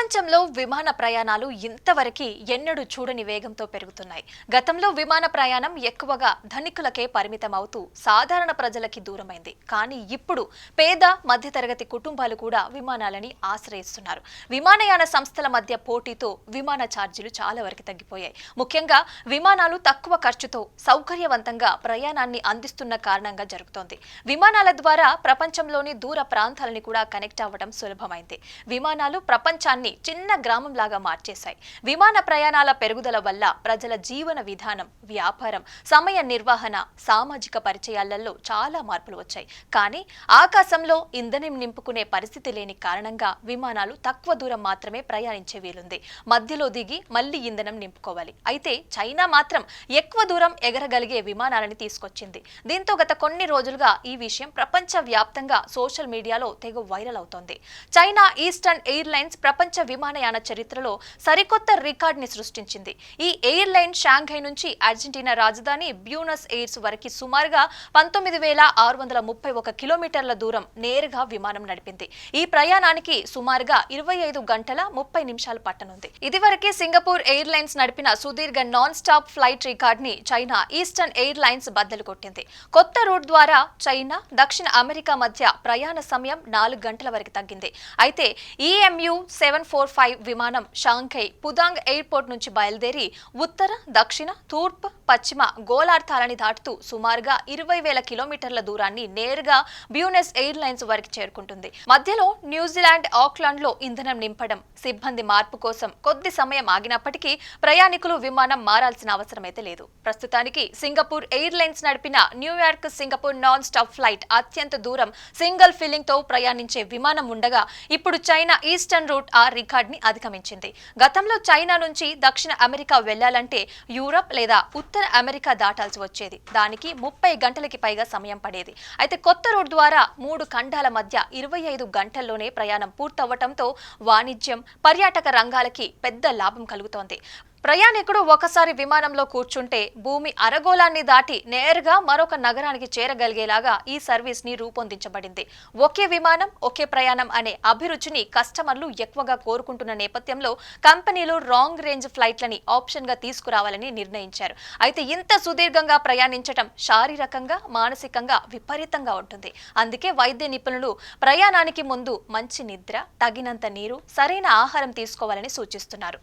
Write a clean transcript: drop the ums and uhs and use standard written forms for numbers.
ప్రపంచంలో విమాన ప్రయాణాలు ఇంతవరకు ఎన్నడూ చూడని వేగంతో పెరుగుతున్నాయి. గతంలో విమాన ప్రయాణం ఎక్కువగా ధనికులకే పరిమితం అవుతూ సాధారణ ప్రజలకి దూరమైంది. కానీ ఇప్పుడు పేద మధ్యతరగతి కుటుంబాలు కూడా విమానాలని ఆశ్రయిస్తున్నారు. విమానయాన సంస్థల మధ్య పోటీతో విమాన ఛార్జీలు చాలా వరకు తగ్గిపోయాయి. ముఖ్యంగా విమానాలు తక్కువ ఖర్చుతో సౌకర్యవంతంగా ప్రయాణాన్ని అందిస్తున్న కారణంగా జరుగుతోంది. విమానాల ద్వారా ప్రపంచంలోని దూర ప్రాంతాలని కూడా కనెక్ట్ అవ్వడం సులభమైంది. విమానాలు ప్రపంచాన్ని చిన్న గ్రామంలాగా మార్చేశాయి. విమాన ప్రయాణాల పెరుగుదల వల్ల ప్రజల జీవన విధానం, వ్యాపారం, సమయ నిర్వహణ, సామాజిక పరిచయాలలో చాలా మార్పులు వచ్చాయి. కానీ ఆకాశంలో ఇంధనం నింపుకునే పరిస్థితి లేని కారణంగా విమానాలు తక్కువ దూరం మాత్రమే ప్రయాణించే వీలుంది. మధ్యలో దిగి మళ్లీ ఇంధనం నింపుకోవాలి. అయితే చైనా మాత్రం ఎక్కువ దూరం ఎగరగలిగే విమానాలని తీసుకొచ్చింది. దీంతో గత కొన్ని రోజులుగా ఈ విషయం ప్రపంచ వ్యాప్తంగా సోషల్ మీడియాలో తెగ వైరల్ అవుతోంది. చైనా ఈస్టర్న్ ఎయిర్లైన్స్ ప్రపంచ విమానయాన చరిత్రలో సరికొత్త రికార్డుని సృష్టించింది. ఈ ఎయిర్లైన్ షాంఘై నుంచి అర్జెంటీనా రాజధాని బ్యూనస్ ఎయిర్స్ వరకు సుమారుగా 19,631 కిలోమీటర్ల దూరం నేరుగా విమానం నడిపింది. ఈ ప్రయాణానికి సుమారుగా 25 గంటల 30 నిమిషాలు పట్టనుంది. ఇదివరకే సింగపూర్ ఎయిర్లైన్స్ నడిపిన సుదీర్ఘ నాన్ స్టాప్ ఫ్లైట్ రికార్డుని చైనా ఈస్టర్న్ ఎయిర్లైన్స్ బద్దలు కొట్టింది. కొత్త రూట్ ద్వారా చైనా, దక్షిణ అమెరికా మధ్య ప్రయాణ సమయం 4 గంటల వరకు తగ్గింది. అయితే EMU 745 విమానం షాంఘై పుదాంగ్ ఎయిర్పోర్ట్ నుంచి బయలుదేరి ఉత్తర, దక్షిణ, తూర్పు, పశ్చిమ గోళార్ధాలని దాటుతూ సుమారుగా 20,000 కిలోమీటర్ల దూరాన్ని నేరుగా బ్యూనస్ ఎయిర్లైన్స్ వరకు చేరుకుంటుంది. మధ్యలో న్యూజిలాండ్ ఆక్లాండ్ లో ఇంధనం నింపడం, సిబ్బంది మార్పు కోసం కొద్ది సమయం ఆగినప్పటికీ ప్రయాణికులు విమానం మారాల్సిన అవసరమైతే లేదు. ప్రస్తుతానికి సింగపూర్ ఎయిర్లైన్స్ నడిపిన New York Singapore non stop flight అత్యంత దూరం సింగిల్ ఫిల్లింగ్ తో ప్రయాణించే విమానం ఉండగా ఇప్పుడు చైనా ఈస్టర్న్ రూట్ ఆ రికార్డ్ని అధిగమించింది. గతంలో చైనా నుంచి దక్షిణ అమెరికా వెళ్లాలంటే యూరప్ లేదా ఉత్తర అమెరికా దాటాల్సి వచ్చేది. దానికి 30 గంటలకి పైగా సమయం పడేది. అయితే కొత్త రూట్ ద్వారా 3 ఖండాల మధ్య 25 గంటల్లోనే ప్రయాణం పూర్తవటంతో వాణిజ్యం, పర్యాటక రంగాలకి పెద్ద లాభం కలుగుతోంది. ప్రయాణికుడు ఒకసారి విమానంలో కూర్చుంటే భూమి అరగోళాన్ని దాటి నేరుగా మరొక నగరానికి చేరగలిగేలాగా ఈ సర్వీస్ ని రూపొందించబడింది. ఒకే విమానం, ఒకే ప్రయాణం అనే అభిరుచిని కస్టమర్లు ఎక్కువగా కోరుకుంటున్న నేపథ్యంలో కంపెనీలు రాంగ్ రేంజ్ ఫ్లైట్లని ఆప్షన్ గా తీసుకురావాలని నిర్ణయించారు. అయితే ఇంత సుదీర్ఘంగా ప్రయాణించడం శారీరకంగా, మానసికంగా విపరీతంగా ఉంటుంది. అందుకే వైద్య నిపుణులు ప్రయాణానికి ముందు మంచి నిద్ర, తగినంత నీరు, సరైన ఆహారం తీసుకోవాలని సూచిస్తున్నారు.